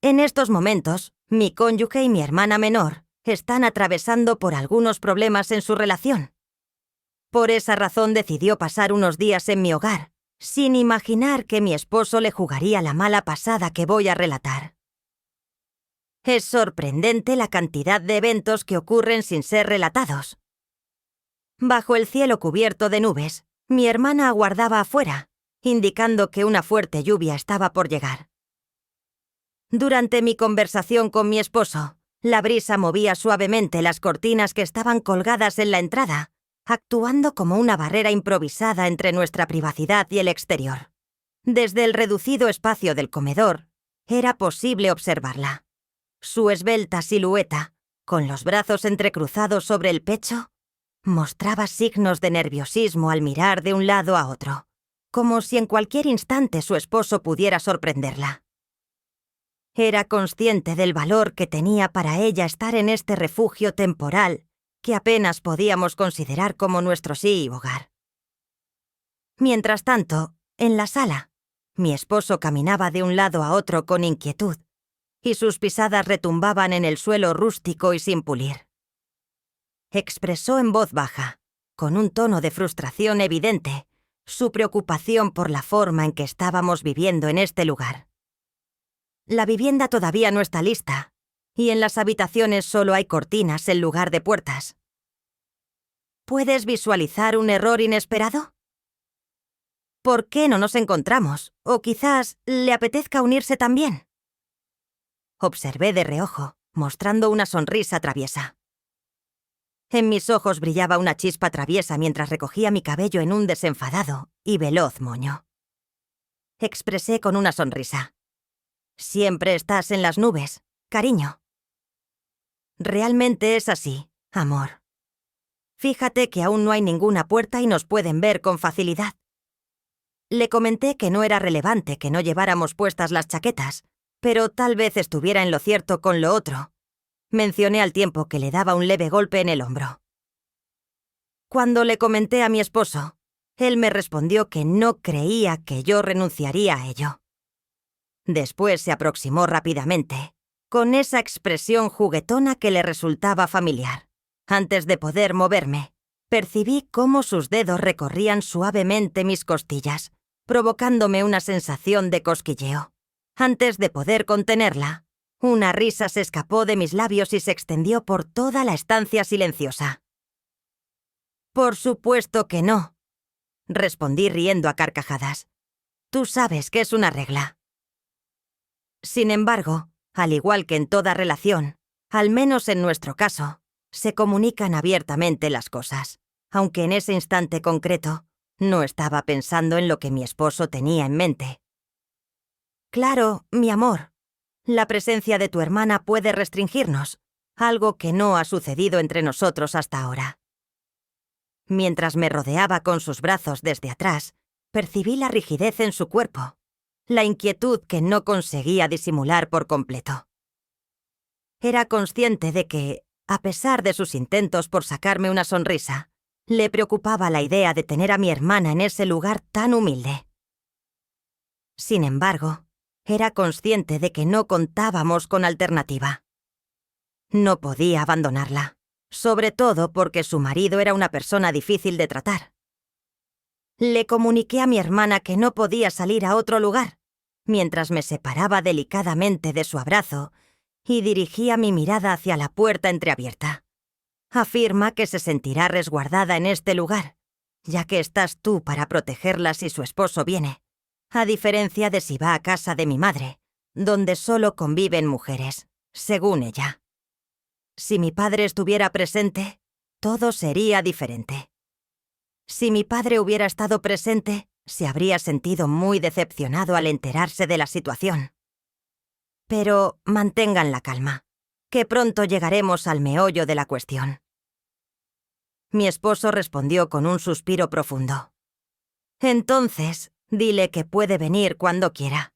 En estos momentos, mi cónyuge y mi hermana menor están atravesando por algunos problemas en su relación. Por esa razón decidió pasar unos días en mi hogar, sin imaginar que mi esposo le jugaría la mala pasada que voy a relatar. Es sorprendente la cantidad de eventos que ocurren sin ser relatados. Bajo el cielo cubierto de nubes, mi hermana aguardaba afuera, indicando que una fuerte lluvia estaba por llegar. Durante mi conversación con mi esposo, la brisa movía suavemente las cortinas que estaban colgadas en la entrada, actuando como una barrera improvisada entre nuestra privacidad y el exterior. Desde el reducido espacio del comedor, era posible observarla. Su esbelta silueta, con los brazos entrecruzados sobre el pecho, mostraba signos de nerviosismo al mirar de un lado a otro, como si en cualquier instante su esposo pudiera sorprenderla. Era consciente del valor que tenía para ella estar en este refugio temporal que apenas podíamos considerar como nuestro sí y hogar. Mientras tanto, en la sala, mi esposo caminaba de un lado a otro con inquietud, y sus pisadas retumbaban en el suelo rústico y sin pulir. Expresó en voz baja, con un tono de frustración evidente, su preocupación por la forma en que estábamos viviendo en este lugar. La vivienda todavía no está lista, y en las habitaciones solo hay cortinas en lugar de puertas. ¿Puedes visualizar un error inesperado? ¿Por qué no nos encontramos? O quizás le apetezca unirse también. Observé de reojo, mostrando una sonrisa traviesa. En mis ojos brillaba una chispa traviesa mientras recogía mi cabello en un desenfadado y veloz moño. Expresé con una sonrisa. Siempre estás en las nubes, cariño. Realmente es así, amor. Fíjate que aún no hay ninguna puerta y nos pueden ver con facilidad. Le comenté que no era relevante que no lleváramos puestas las chaquetas, pero tal vez estuviera en lo cierto con lo otro. Mencioné al tiempo que le daba un leve golpe en el hombro. Cuando le comenté a mi esposo, él me respondió que no creía que yo renunciaría a ello. Después se aproximó rápidamente, con esa expresión juguetona que le resultaba familiar. Antes de poder moverme, percibí cómo sus dedos recorrían suavemente mis costillas, provocándome una sensación de cosquilleo. Antes de poder contenerla, una risa se escapó de mis labios y se extendió por toda la estancia silenciosa. «Por supuesto que no», respondí riendo a carcajadas. «Tú sabes que es una regla». Sin embargo, al igual que en toda relación, al menos en nuestro caso, se comunican abiertamente las cosas, aunque en ese instante concreto no estaba pensando en lo que mi esposo tenía en mente. «Claro, mi amor, la presencia de tu hermana puede restringirnos, algo que no ha sucedido entre nosotros hasta ahora». Mientras me rodeaba con sus brazos desde atrás, percibí la rigidez en su cuerpo, la inquietud que no conseguía disimular por completo. Era consciente de que, a pesar de sus intentos por sacarme una sonrisa, le preocupaba la idea de tener a mi hermana en ese lugar tan humilde. Sin embargo, era consciente de que no contábamos con alternativa. No podía abandonarla, sobre todo porque su marido era una persona difícil de tratar. Le comuniqué a mi hermana que no podía salir a otro lugar, mientras me separaba delicadamente de su abrazo y dirigía mi mirada hacia la puerta entreabierta. Afirma que se sentirá resguardada en este lugar, ya que estás tú para protegerla si su esposo viene, a diferencia de si va a casa de mi madre, donde solo conviven mujeres, según ella. Si mi padre estuviera presente, todo sería diferente. Si mi padre hubiera estado presente, se habría sentido muy decepcionado al enterarse de la situación. Pero mantengan la calma, que pronto llegaremos al meollo de la cuestión. Mi esposo respondió con un suspiro profundo. Entonces, dile que puede venir cuando quiera.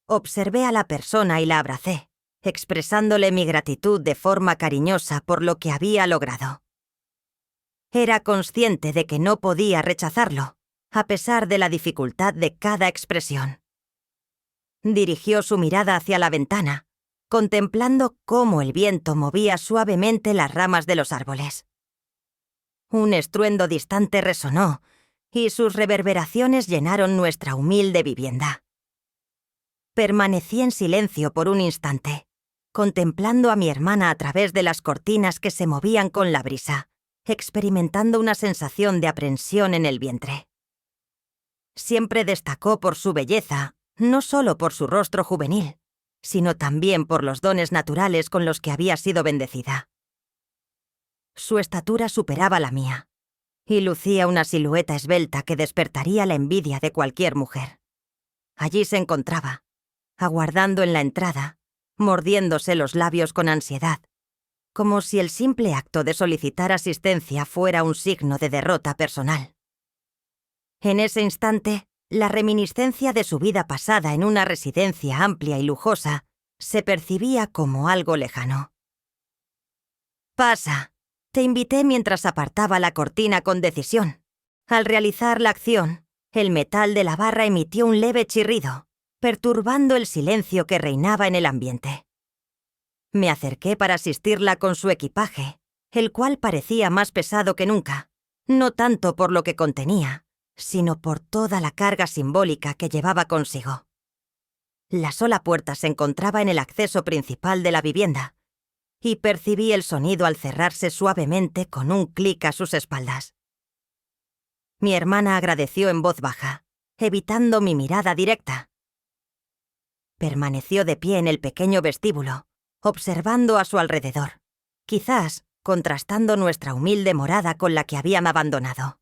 Observé a la persona y la abracé, expresándole mi gratitud de forma cariñosa por lo que había logrado. Era consciente de que no podía rechazarlo, a pesar de la dificultad de cada expresión. Dirigió su mirada hacia la ventana, contemplando cómo el viento movía suavemente las ramas de los árboles. Un estruendo distante resonó, y sus reverberaciones llenaron nuestra humilde vivienda. Permanecí en silencio por un instante, contemplando a mi hermana a través de las cortinas que se movían con la brisa, experimentando una sensación de aprensión en el vientre. Siempre destacó por su belleza, no solo por su rostro juvenil, sino también por los dones naturales con los que había sido bendecida. Su estatura superaba la mía, y lucía una silueta esbelta que despertaría la envidia de cualquier mujer. Allí se encontraba, aguardando en la entrada, mordiéndose los labios con ansiedad, como si el simple acto de solicitar asistencia fuera un signo de derrota personal. En ese instante, la reminiscencia de su vida pasada en una residencia amplia y lujosa se percibía como algo lejano. «Pasa», te invité mientras apartaba la cortina con decisión. Al realizar la acción, el metal de la barra emitió un leve chirrido, perturbando el silencio que reinaba en el ambiente. Me acerqué para asistirla con su equipaje, el cual parecía más pesado que nunca, no tanto por lo que contenía, sino por toda la carga simbólica que llevaba consigo. La sola puerta se encontraba en el acceso principal de la vivienda, y percibí el sonido al cerrarse suavemente con un clic a sus espaldas. Mi hermana agradeció en voz baja, evitando mi mirada directa. Permaneció de pie en el pequeño vestíbulo, observando a su alrededor, quizás contrastando nuestra humilde morada con la que habían abandonado.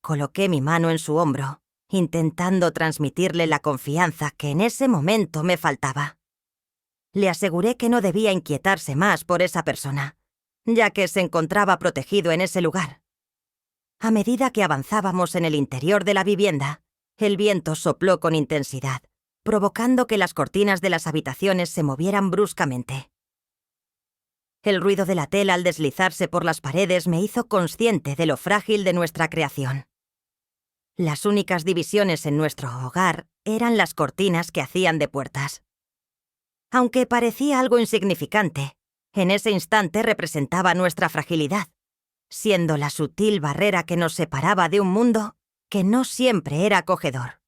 Coloqué mi mano en su hombro, intentando transmitirle la confianza que en ese momento me faltaba. Le aseguré que no debía inquietarse más por esa persona, ya que se encontraba protegido en ese lugar. A medida que avanzábamos en el interior de la vivienda, el viento sopló con intensidad, provocando que las cortinas de las habitaciones se movieran bruscamente. El ruido de la tela al deslizarse por las paredes me hizo consciente de lo frágil de nuestra creación. Las únicas divisiones en nuestro hogar eran las cortinas que hacían de puertas. Aunque parecía algo insignificante, en ese instante representaba nuestra fragilidad, siendo la sutil barrera que nos separaba de un mundo que no siempre era acogedor.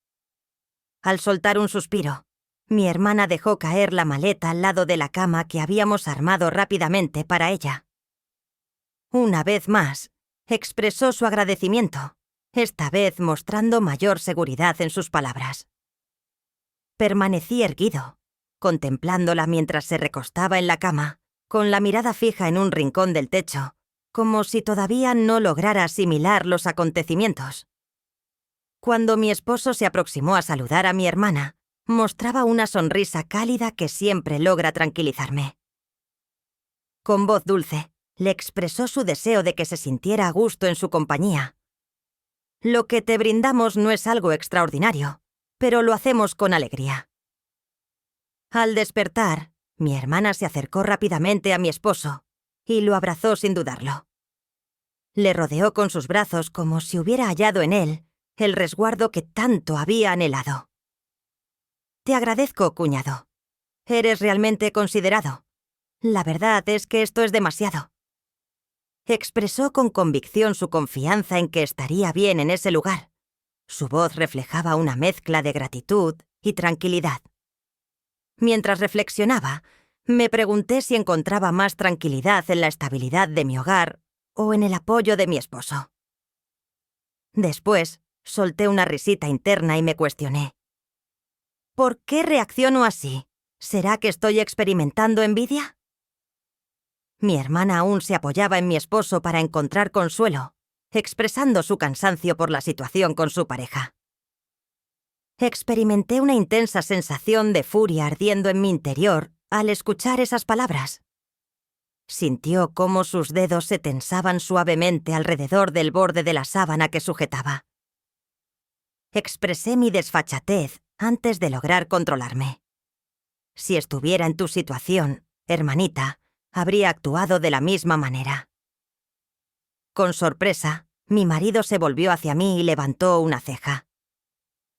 Al soltar un suspiro, mi hermana dejó caer la maleta al lado de la cama que habíamos armado rápidamente para ella. Una vez más, expresó su agradecimiento, esta vez mostrando mayor seguridad en sus palabras. Permanecí erguido, contemplándola mientras se recostaba en la cama, con la mirada fija en un rincón del techo, como si todavía no lograra asimilar los acontecimientos. Cuando mi esposo se aproximó a saludar a mi hermana, mostraba una sonrisa cálida que siempre logra tranquilizarme. Con voz dulce, le expresó su deseo de que se sintiera a gusto en su compañía. Lo que te brindamos no es algo extraordinario, pero lo hacemos con alegría. Al despertar, mi hermana se acercó rápidamente a mi esposo y lo abrazó sin dudarlo. Le rodeó con sus brazos como si hubiera hallado en él el resguardo que tanto había anhelado. «Te agradezco, cuñado. Eres realmente considerado. La verdad es que esto es demasiado». Expresó con convicción su confianza en que estaría bien en ese lugar. Su voz reflejaba una mezcla de gratitud y tranquilidad. Mientras reflexionaba, me pregunté si encontraba más tranquilidad en la estabilidad de mi hogar o en el apoyo de mi esposo. Después, solté una risita interna y me cuestioné. ¿Por qué reacciono así? ¿Será que estoy experimentando envidia? Mi hermana aún se apoyaba en mi esposo para encontrar consuelo, expresando su cansancio por la situación con su pareja. Experimenté una intensa sensación de furia ardiendo en mi interior al escuchar esas palabras. Sintió cómo sus dedos se tensaban suavemente alrededor del borde de la sábana que sujetaba. Expresé mi desfachatez antes de lograr controlarme. Si estuviera en tu situación, hermanita, habría actuado de la misma manera. Con sorpresa, mi marido se volvió hacia mí y levantó una ceja.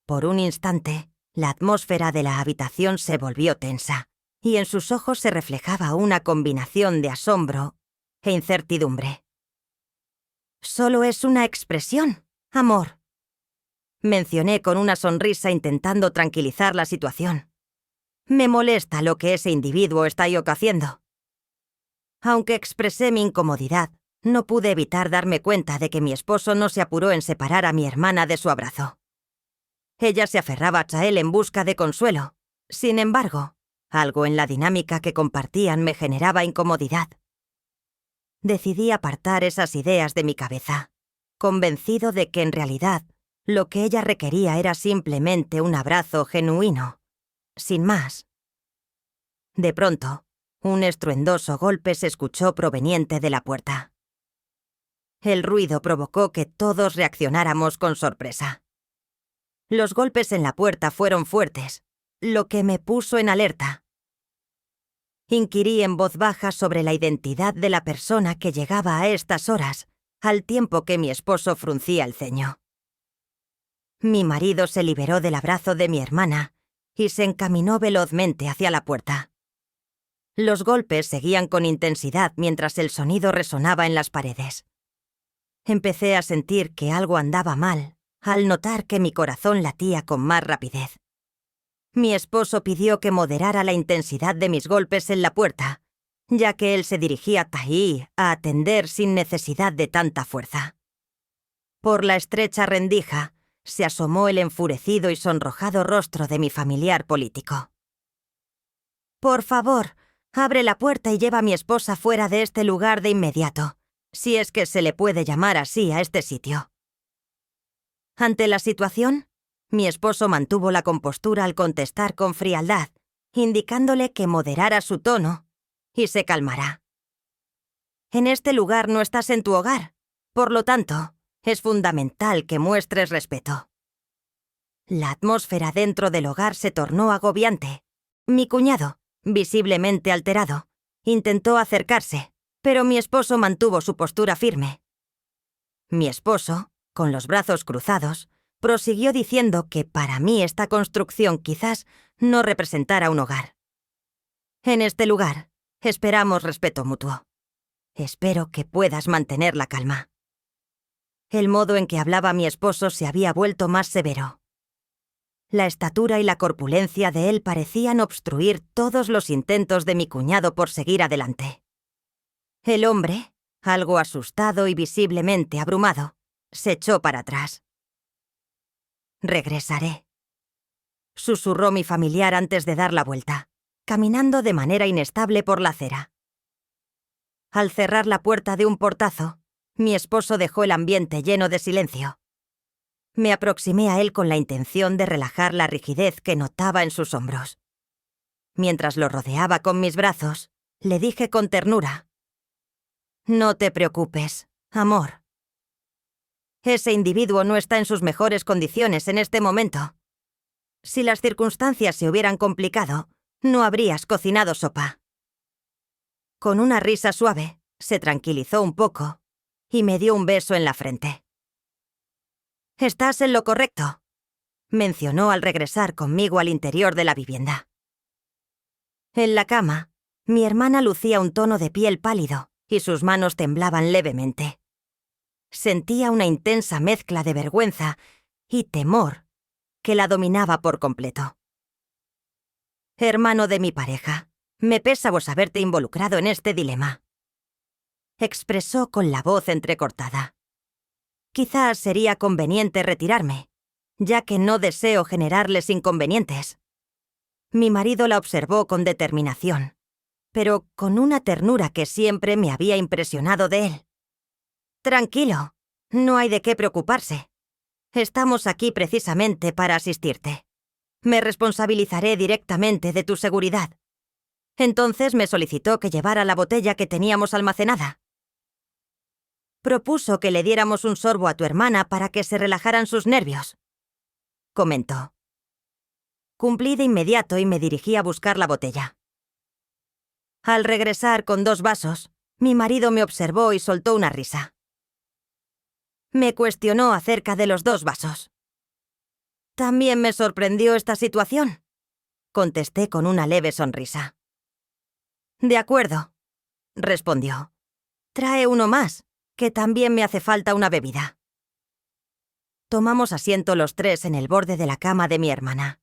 Por un instante, La atmósfera de la habitación se volvió tensa, y en sus ojos se reflejaba una combinación de asombro e incertidumbre. «Solo es una expresión, amor», mencioné con una sonrisa intentando tranquilizar la situación. «Me molesta lo que ese individuo está haciendo». Aunque expresé mi incomodidad, no pude evitar darme cuenta de que mi esposo no se apuró en separar a mi hermana de su abrazo. Ella se aferraba a él en busca de consuelo. Sin embargo, algo en la dinámica que compartían me generaba incomodidad. Decidí apartar esas ideas de mi cabeza, convencido de que en realidad lo que ella requería era simplemente un abrazo genuino, sin más. De pronto, un estruendoso golpe se escuchó proveniente de la puerta. El ruido provocó que todos reaccionáramos con sorpresa. Los golpes en la puerta fueron fuertes, lo que me puso en alerta. Inquirí en voz baja sobre la identidad de la persona que llegaba a estas horas, al tiempo que mi esposo fruncía el ceño. Mi marido se liberó del abrazo de mi hermana y se encaminó velozmente hacia la puerta. Los golpes seguían con intensidad mientras el sonido resonaba en las paredes. Empecé a sentir que algo andaba mal al notar que mi corazón latía con más rapidez. Mi esposo pidió que moderara la intensidad de mis golpes en la puerta, ya que él se dirigía a Tahí a atender sin necesidad de tanta fuerza. Por la estrecha rendija se asomó el enfurecido y sonrojado rostro de mi familiar político. «Por favor, abre la puerta y lleva a mi esposa fuera de este lugar de inmediato, si es que se le puede llamar así a este sitio». Ante la situación, mi esposo mantuvo la compostura al contestar con frialdad, indicándole que moderara su tono y se calmara. «En este lugar no estás en tu hogar, por lo tanto, es fundamental que muestres respeto». La atmósfera dentro del hogar se tornó agobiante. Mi cuñado, visiblemente alterado, intentó acercarse, pero mi esposo mantuvo su postura firme. Mi esposo, con los brazos cruzados, prosiguió diciendo que para mí esta construcción quizás no representara un hogar. «En este lugar, esperamos respeto mutuo. Espero que puedas mantener la calma». El modo en que hablaba mi esposo se había vuelto más severo. La estatura y la corpulencia de él parecían obstruir todos los intentos de mi cuñado por seguir adelante. El hombre, algo asustado y visiblemente abrumado, se echó para atrás. «Regresaré», susurró mi familiar antes de dar la vuelta, caminando de manera inestable por la acera. Al cerrar la puerta de un portazo, mi esposo dejó el ambiente lleno de silencio. Me aproximé a él con la intención de relajar la rigidez que notaba en sus hombros. Mientras lo rodeaba con mis brazos, le dije con ternura: «No te preocupes, amor. Ese individuo no está en sus mejores condiciones en este momento. Si las circunstancias se hubieran complicado, no habrías cocinado sopa». Con una risa suave, se tranquilizó un poco y me dio un beso en la frente. «Estás en lo correcto», mencionó al regresar conmigo al interior de la vivienda. En la cama, mi hermana lucía un tono de piel pálido y sus manos temblaban levemente. Sentía una intensa mezcla de vergüenza y temor que la dominaba por completo. «Hermano de mi pareja, me pesa vos haberte involucrado en este dilema», expresó con la voz entrecortada. «Quizás sería conveniente retirarme, ya que no deseo generarles inconvenientes». Mi marido la observó con determinación, pero con una ternura que siempre me había impresionado de él. «Tranquilo, no hay de qué preocuparse. Estamos aquí precisamente para asistirte. Me responsabilizaré directamente de tu seguridad». Entonces me solicitó que llevara la botella que teníamos almacenada. «Propuso que le diéramos un sorbo a tu hermana para que se relajaran sus nervios», comentó. Cumplí de inmediato y me dirigí a buscar la botella. Al regresar con 2 vasos, mi marido me observó y soltó una risa. Me cuestionó acerca de los 2 vasos. También me sorprendió esta situación, contesté con una leve sonrisa. De acuerdo, respondió. Trae uno más, que también me hace falta una bebida. Tomamos asiento los tres en el borde de la cama de mi hermana.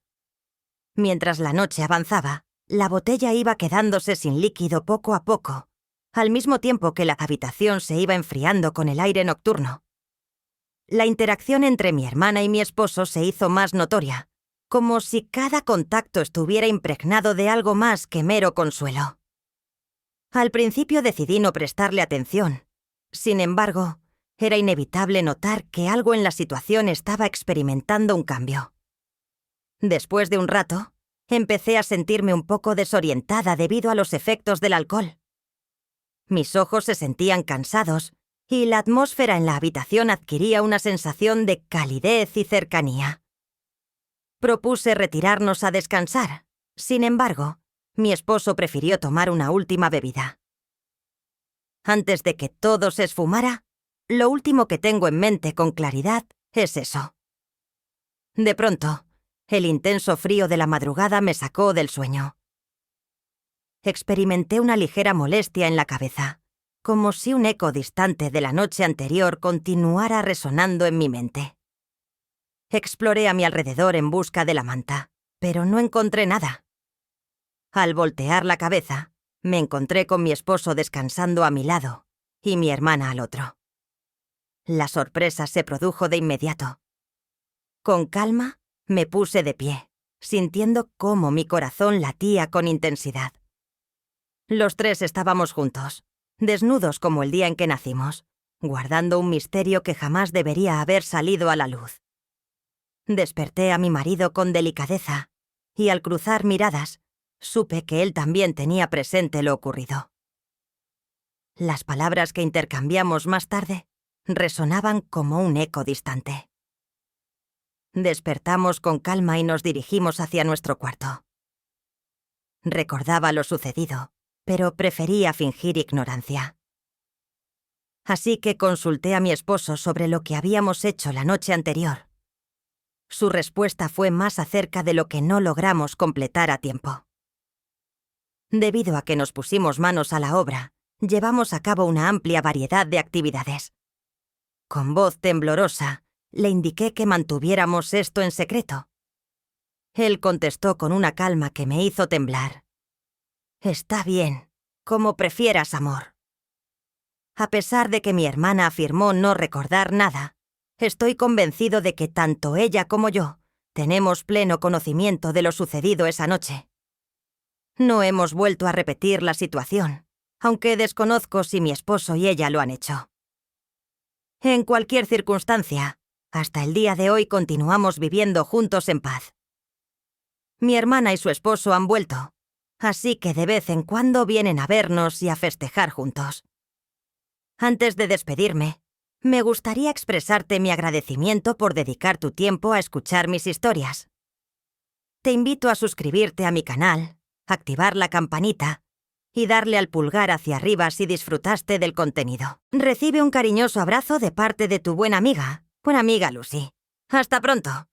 Mientras la noche avanzaba, la botella iba quedándose sin líquido poco a poco, al mismo tiempo que la habitación se iba enfriando con el aire nocturno. La interacción entre mi hermana y mi esposo se hizo más notoria, como si cada contacto estuviera impregnado de algo más que mero consuelo. Al principio decidí no prestarle atención. Sin embargo, era inevitable notar que algo en la situación estaba experimentando un cambio. Después de un rato, empecé a sentirme un poco desorientada debido a los efectos del alcohol. Mis ojos se sentían cansados y la atmósfera en la habitación adquiría una sensación de calidez y cercanía. Propuse retirarnos a descansar. Sin embargo, mi esposo prefirió tomar una última bebida. Antes de que todo se esfumara, lo último que tengo en mente con claridad es eso. De pronto, el intenso frío de la madrugada me sacó del sueño. Experimenté una ligera molestia en la cabeza, como si un eco distante de la noche anterior continuara resonando en mi mente. Exploré a mi alrededor en busca de la manta, pero no encontré nada. Al voltear la cabeza, me encontré con mi esposo descansando a mi lado y mi hermana al otro. La sorpresa se produjo de inmediato. Con calma, me puse de pie, sintiendo cómo mi corazón latía con intensidad. Los tres estábamos juntos, desnudos como el día en que nacimos, guardando un misterio que jamás debería haber salido a la luz. Desperté a mi marido con delicadeza, y al cruzar miradas, supe que él también tenía presente lo ocurrido. Las palabras que intercambiamos más tarde resonaban como un eco distante. Despertamos con calma y nos dirigimos hacia nuestro cuarto. Recordaba lo sucedido, pero prefería fingir ignorancia. Así que consulté a mi esposo sobre lo que habíamos hecho la noche anterior. Su respuesta fue más acerca de lo que no logramos completar a tiempo. Debido a que nos pusimos manos a la obra, llevamos a cabo una amplia variedad de actividades. Con voz temblorosa, le indiqué que mantuviéramos esto en secreto. Él contestó con una calma que me hizo temblar. Está bien, como prefieras, amor. A pesar de que mi hermana afirmó no recordar nada, estoy convencido de que tanto ella como yo tenemos pleno conocimiento de lo sucedido esa noche. No hemos vuelto a repetir la situación, aunque desconozco si mi esposo y ella lo han hecho. En cualquier circunstancia, hasta el día de hoy continuamos viviendo juntos en paz. Mi hermana y su esposo han vuelto, así que de vez en cuando vienen a vernos y a festejar juntos. Antes de despedirme, me gustaría expresarte mi agradecimiento por dedicar tu tiempo a escuchar mis historias. Te invito a suscribirte a mi canal, activar la campanita y darle al pulgar hacia arriba si disfrutaste del contenido. Recibe un cariñoso abrazo de parte de tu buena amiga Lucy. ¡Hasta pronto!